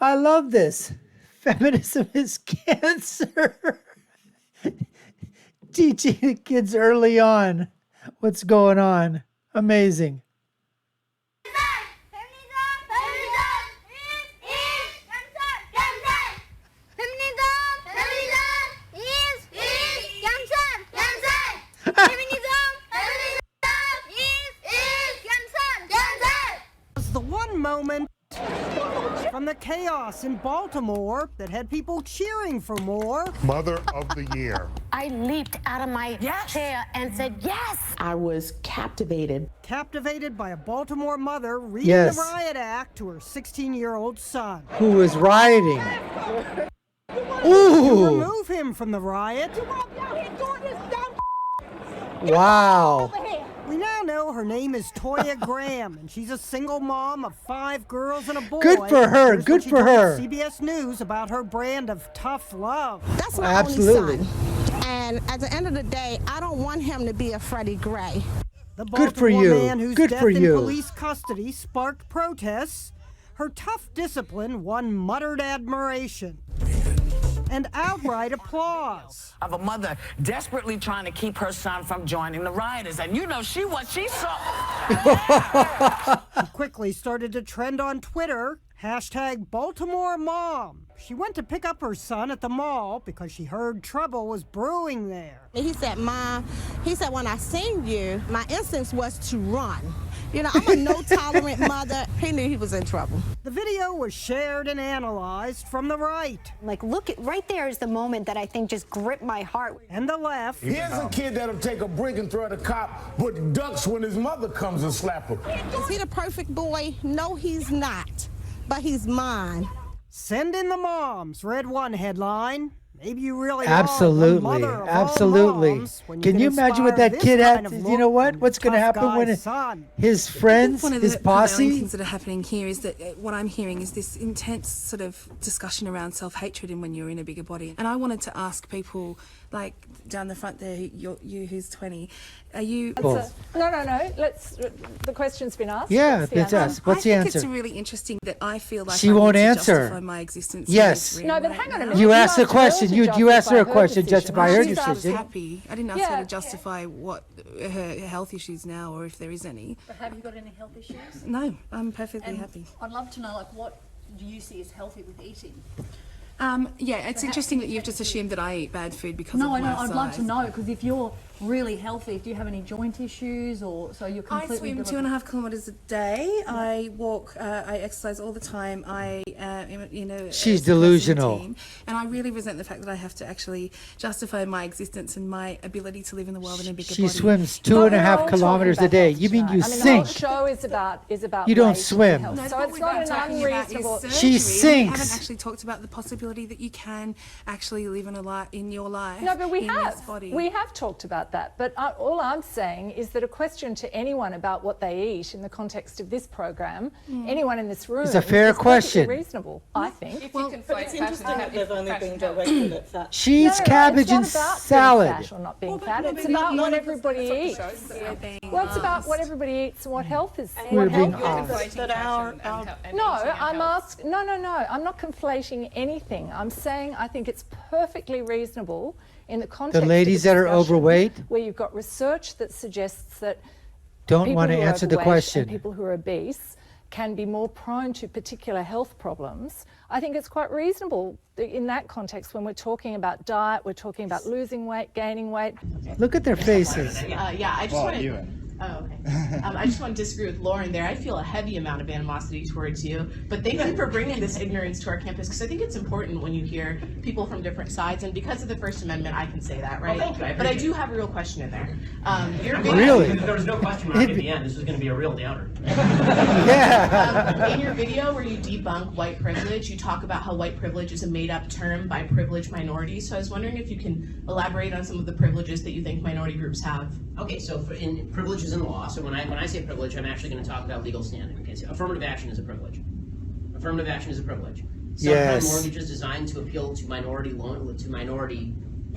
I love this. Feminism is cancer. Teaching the kids early on what's going on. Amazing. The one moment from the chaos in Baltimore that had people cheering for more. Mother of the Year. I leaped out of my chair and said, yes! I was captivated. Captivated by a Baltimore mother reading Yes. the riot act to her 16-year-old son. Who was rioting? To Ooh! remove him from the riot, Wow. we now know her name is Toya Graham, and she's a single mom of 5 girls and a boy. Good for her. Here's Good what she for told her. CBS News about her brand of tough love. That's my Absolutely. only son. And at the end of the day, I don't want him to be a Freddie Gray. The Good for Baltimore you. man whose Good death for in you. police custody sparked protests. Her tough discipline won muttered admiration and outright applause. Of a mother desperately trying to keep her son from joining the rioters. And you know, she saw. She quickly started to trend on Twitter, hashtag Baltimore Mom. She went to pick up her son at the mall because she heard trouble was brewing there. He said, Mom, he said, when I seen you, my instinct was to run. You know, I'm a no-tolerant mother. He knew he was in trouble. The video was shared and analyzed from the right Like, look, right there is the moment that I think just gripped my heart. and the left. Here's a kid that'll take a brick and throw at a cop, but ducks when his mother comes and slap him. Is he the perfect boy? No, he's not. But he's mine. Send in the moms, read one headline. Maybe you really Absolutely. are the mother of Absolutely. all moms when Can you imagine what inspire that this kid had? kind of You know look what? in What's going to tough happen when guy's son? his friends, One of his the prevailing posse? things that are happening here is that what I'm hearing is this intense sort of discussion around self-hatred and when you're in a bigger body. And I wanted to ask people, like down the front there, you who's 20, are you? Cool. No. The question's been asked. Yeah, What's the it's answer? us. What's the I think answer? it's really interesting that I feel like She I won't need to answer. justify my existence. Yes. in this No, room but right hang on a now. minute. You asked the her question. to You asked her a justify question, decision. justify her She's decision. happy. I didn't ask her Yeah. to justify what her health issues now or if there is any. But have you got any health issues? No, I'm perfectly And happy. I'd love to know, like, what do you see as healthy with eating? Yeah, it's interesting that you've just assumed that I eat bad food because No, of I my know. I'd love to size. know, because if you're really healthy, do you have any joint issues, or so you're I completely? swim 2.5 kilometres a day. I walk. I exercise all the time. I am, She's a delusional. team, and I really resent the fact that I have to actually justify my existence and my ability to live in the world in a bigger She body. swims But we're 2.5 all kilometers talking a day. about You mean health you tonight. sink? I mean, the whole show is about You don't weight and swim. health. No, So what it's we've not been an talking about is unreasonable. surgery. She We sinks. haven't actually talked about the possibility that you can actually live in your life. No, but we in have. this body. We have talked about that. But all I'm saying is that a question to anyone about what they eat in the context of this program, anyone in this room, It's a fair is perfectly question. reasonable, I think. It's interesting that they've only been directed at fat. She eats No, cabbage it's and not about salad. being fat or not being fat. It's about what everybody eats. Well, it's about what everybody eats and what health is. We're What being health is. asked. That our No, I'm asked. No. I'm not conflating anything. I'm saying I think it's perfectly reasonable in the context. The ladies of that a are discussion overweight where you've got research that suggests that don't people want to who are answer the overweight question. and people who are obese can be more prone to particular health problems. I think it's quite reasonable in that context when we're talking about diet, we're talking about losing weight, gaining weight. Look at their faces. Yeah, I just want to. Oh, okay. I just want to disagree with Lauren there. I feel a heavy amount of animosity towards you, but thank you for bringing this ignorance to our campus, because I think it's important when you hear people from different sides, and because of the First Amendment, I can say that, right? But I do have a real question in there. Your video, Really? There was no question mark at the end. This was going to be a real downer. Yeah. in your video where you debunk white privilege, you talk about how white privilege is a made-up term by privileged minorities. So I was wondering if you can elaborate on some of the privileges that you think minority groups have. Okay, so in privileges in law, so when I say privilege, I'm actually going to talk about legal standing. Okay, so affirmative action is a privilege. Affirmative action is a privilege. Yes. Subprime mortgage is designed to appeal to minority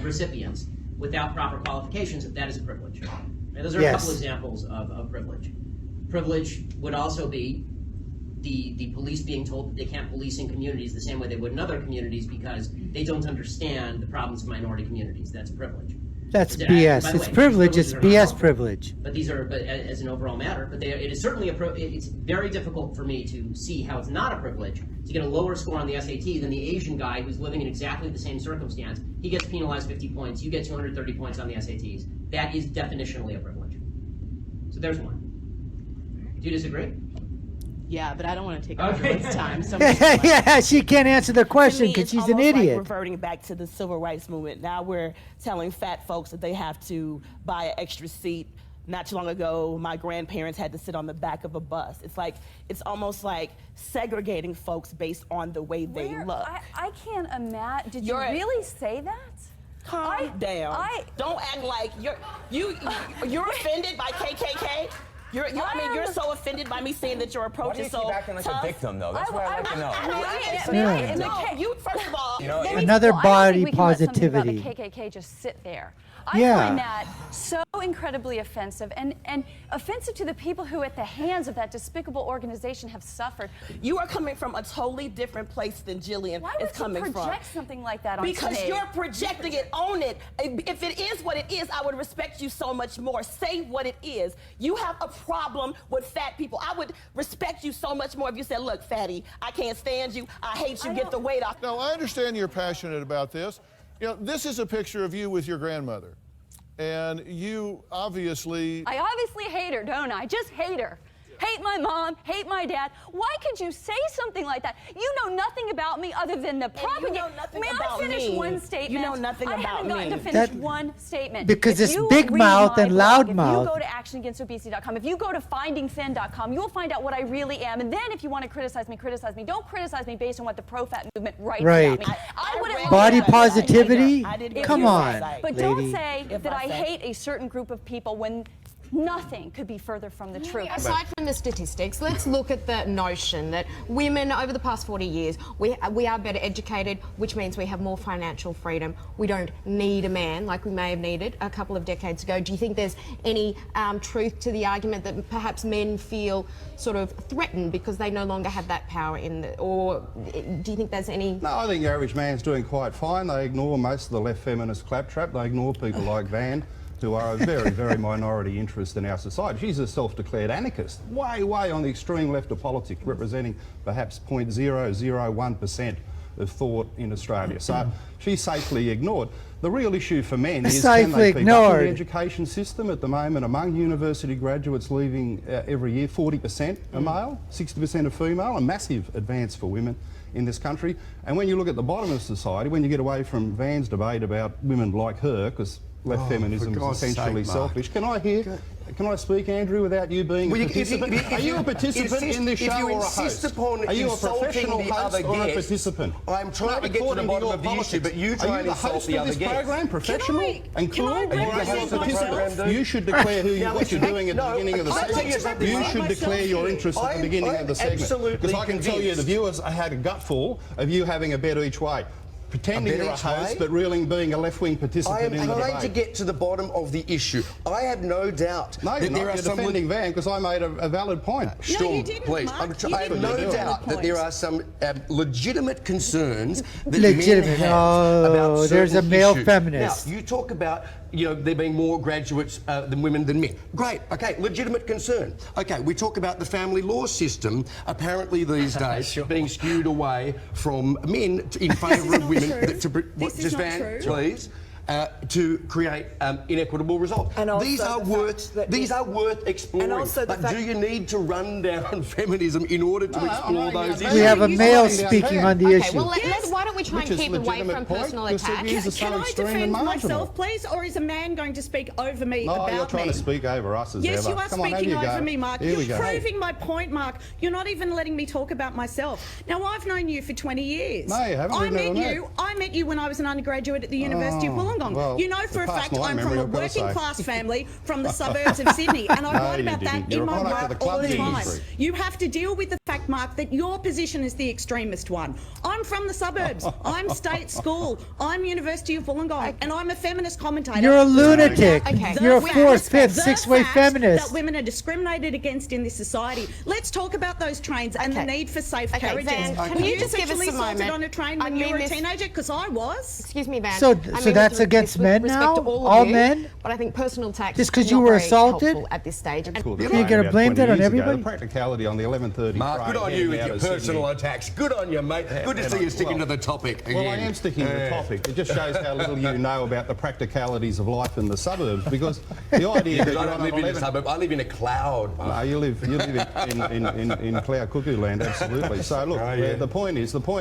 recipients without proper qualifications. If that is a privilege. Right, those are a couple examples of privilege. Privilege would also be the police being told that they can't police in communities the same way they would in other communities because they don't understand the problems of minority communities. That's privilege. That's BS. It's privilege. It's BS privilege. But these are, as an overall matter, but it is certainly it's very difficult for me to see how it's not a privilege to get a lower score on the SAT than the Asian guy who's living in exactly the same circumstance. He gets penalized 50 points. You get 230 points on the SATs. That is definitionally a privilege. So there's one. Do you disagree? Yeah, but I don't want to take up everyone's time. So Yeah, she can't answer the question because she's an idiot. Like reverting back to the civil rights movement. Now we're telling fat folks that they have to buy an extra seat. Not too long ago, my grandparents had to sit on the back of a bus. It's like, it's almost like segregating folks based on the way they look. I can't imagine. Did you really say that? Calm down. Don't act like you're offended by KKK. I mean, you're so offended by me saying that your approach is so tough. Why do you keep acting like a victim, though? That's what I'd like to know. No, you, first of all, another body positivity. I don't think we can let something about the KKK just sit there. I find that so incredibly offensive and offensive to the people who at the hands of that despicable organization have suffered. You are coming from a totally different place than Jillian is coming from. Why would you project something like that on Because stage? you're projecting it, own it. If it is what it is, I would respect you so much more. Say what it is. You have a problem with fat people. I would respect you so much more if you said, look, fatty, I can't stand you. I hate you. Get the weight off. No, I understand you're passionate about this. You know, this is a picture of you with your grandmother. And you obviously... I obviously hate her, don't I? Just hate her. Hate my mom, hate my dad. Why could you say something like that? You know nothing about me other than the propaganda. You know nothing May about I finish me. one statement? You know nothing about me. I haven't gotten to finish one statement. Because if it's you big read mouth my and blog, loud mouth. If you go to actionagainstobesity.com, if you go to findingthin.com, you'll find out what I really am. And then if you want to criticize me, criticize me. Don't criticize me based on what the pro-fat movement writes about me. I wouldn't Body positivity? Come on, But lady. don't say that I hate a certain group of people when nothing could be further from the truth. Aside from the statistics, let's look at the notion that women over the past 40 years, we are better educated, which means we have more financial freedom. We don't need a man like we may have needed a couple of decades ago. Do you think there's any truth to the argument that perhaps men feel sort of threatened because they no longer have that power or do you think there's any... No, I think the average man's doing quite fine. They ignore most of the left feminist claptrap. They ignore people like Van, who are a very, very minority interest in our society. She's a self-declared anarchist, way, way on the extreme left of politics, representing perhaps 0.001% of thought in Australia. So she's safely ignored. The real issue for men is can they keep up with the education system at the moment. Among university graduates leaving every year, 40% are male, 60% are female, a massive advance for women in this country. And when you look at the bottom of society, when you get away from Van's debate about women like her, because left feminism is essentially selfish. Can I hear? Can I speak, Andrew, without you being a participant? Are you a participant in this show or a host? Are you a professional host or a participant? I'm trying to get to the bottom of the issue, but you try and insult the other guests. Are you the host of this program, professional and cool? Or a participant? You should declare what you're doing at the beginning of the segment. You should declare your interest at the beginning of the segment. Because I can tell you the viewers had a gutful of you having a bet each way. Pretending you're a host, but really being a left-wing participant in the debate. I am trying to get to the bottom of the issue. I have no doubt that there are some... defending Van because I made a valid point. Sturm, please. I have no doubt that there are some legitimate concerns that men have about certain there's a male issues. feminist. Now, you talk about, you know, there being more graduates than women than men. Great, okay, legitimate concern. Okay, we talk about the family law system, apparently these days being skewed away from men in favour of women. Just Van, please. To create inequitable results. These are worth exploring. But do you need to run down feminism in order to explore those issues? We have a male speaking on the issue. Well, why don't we try and keep away from personal attacks? Can I defend myself, please, or is a man going to speak over me about me? No, you're trying to speak over us as ever. Yes, you are speaking over me, Mark. Here You're proving my point, Mark. You're not even letting me talk about myself. Now, I've known you for 20 years. No, you haven't. I met you when I was an undergraduate at the University of Wollongong. Well, you know for a fact I'm from a working class family from the suburbs of Sydney, and I write about that in my work all the time. You have to deal with the fact fact, Mark, that your position is the extremist one. I'm from the suburbs. I'm state school. I'm University of Wollongong, and I'm a feminist commentator. You're a lunatic. Okay. You're a fourth, fifth, sixth-way feminist. That women are discriminated against in this society. Let's talk about those trains and the need for safe carriages. Van, can you just give us a moment? On a train when you were a teenager? Because I was. Excuse me, Van. So that's against men now? All men? But I think personal tax just because you were assaulted at this stage. You're going to blame that on everybody? The practicality on the 11:30 Mark, good on you with your personal attacks. Good on you, mate. Good to see you sticking to the topic again. Well, I am sticking to the topic. It just shows how little you know about the practicalities of life in the suburbs, because the idea that I don't live in a suburb, I live in a cloud. No, you live in cloud cuckoo land, absolutely. So look, the point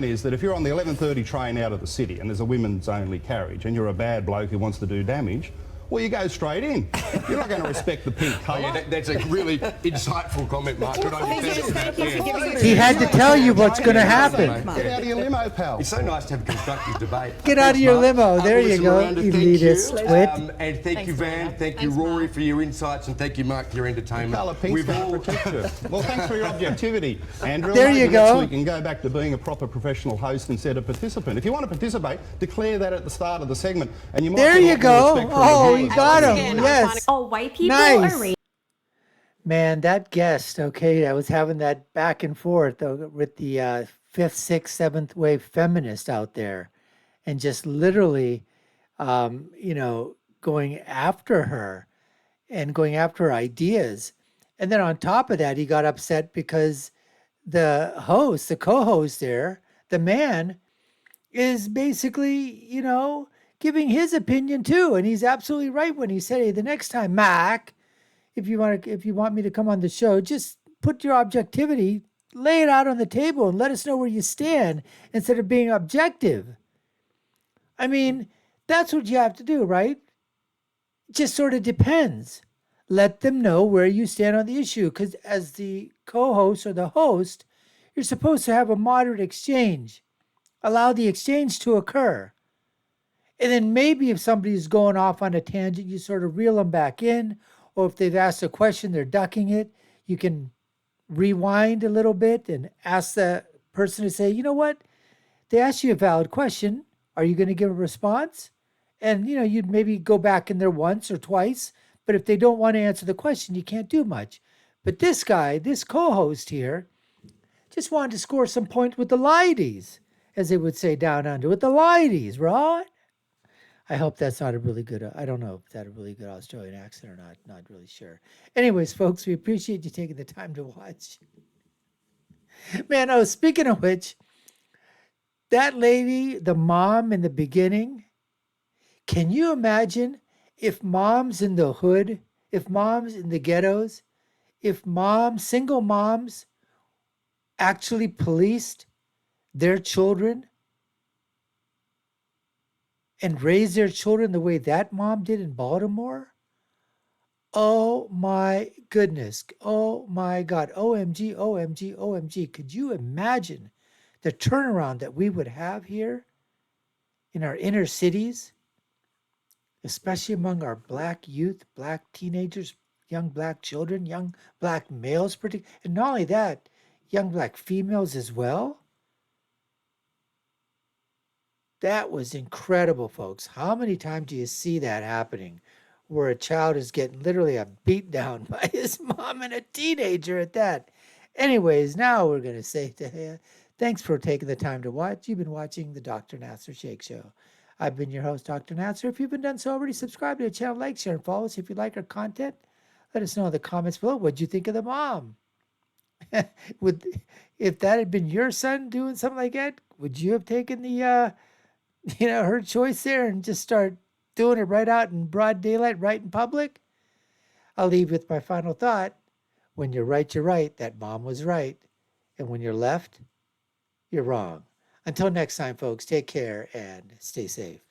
is that if you're on the 11:30 train out of the city and there's a women's only carriage and you're a bad bloke who wants to do damage, well, you go straight in. You're not going to respect the pink colour. That's a really insightful comment, Mark. Good on you. He had to tell you what's going to happen. Get out of your limo, pal. It's so nice to have a constructive debate. Get out of your limo. There you go, elitist twit. And thank you, Van. Thank you, Rory, for your insights, and thank you, Mark, for your entertainment. Colour pink's going to protect you. Well, thanks for your objectivity, Andrew. There you go. Next week you can go back to being a proper professional host instead of participant. If you want to participate, declare that at the start of the segment, and you might. There you go. Oh, you got him. Yes. All white people nice. are Man, that guest, okay, I was having that back and forth with the fifth, sixth, seventh wave feminist out there, and just literally, going after her and going after her ideas. And then on top of that, he got upset because the co-host there, the man, is basically, giving his opinion too, and he's absolutely right when he said, "Hey, the next time, Mac, if you want me to come on the show, just put your objectivity, lay it out on the table, and let us know where you stand instead of being objective." I mean, that's what you have to do, right? It just sort of depends. Let them know where you stand on the issue, because as the co-host or the host, you're supposed to have a moderate exchange. Allow the exchange to occur. And then maybe if somebody's going off on a tangent, you sort of reel them back in. Or if they've asked a question, they're ducking it, you can rewind a little bit and ask the person to say, you know what? They asked you a valid question. Are you going to give a response? And, you'd maybe go back in there once or twice. But if they don't want to answer the question, you can't do much. But this guy, this co-host here, just wanted to score some points with the ladies, as they would say down under, with the ladies, right? I hope that's not a really good, I don't know if that's a really good Australian accent or not really sure. Anyways, folks, we appreciate you taking the time to watch. Man, speaking of which, that lady, the mom in the beginning, can you imagine if moms in the hood, if moms in the ghettos, if single moms actually policed their children and raise their children the way that mom did in Baltimore? Oh my goodness. Oh my God. OMG, OMG, OMG. Could you imagine the turnaround that we would have here in our inner cities, especially among our black youth, black teenagers, young black children, young black males, and not only that, young black females as well? That was incredible, folks. How many times do you see that happening, where a child is getting literally a beat down by his mom and a teenager at that? Anyways, now we're going to say to you, thanks for taking the time to watch. You've been watching the Dr. Nasser Shake Show. I've been your host, Dr. Nasser. If you haven't done so already, subscribe to the channel, like, share, and follow us. If you like our content, let us know in the comments below. What'd you think of the mom? If that had been your son doing something like that, would you have taken the her choice there and just start doing it right out in broad daylight, right in public? I'll leave with my final thought. When you're right, you're right. That mom was right. And when you're left, you're wrong. Until next time, folks, take care and stay safe.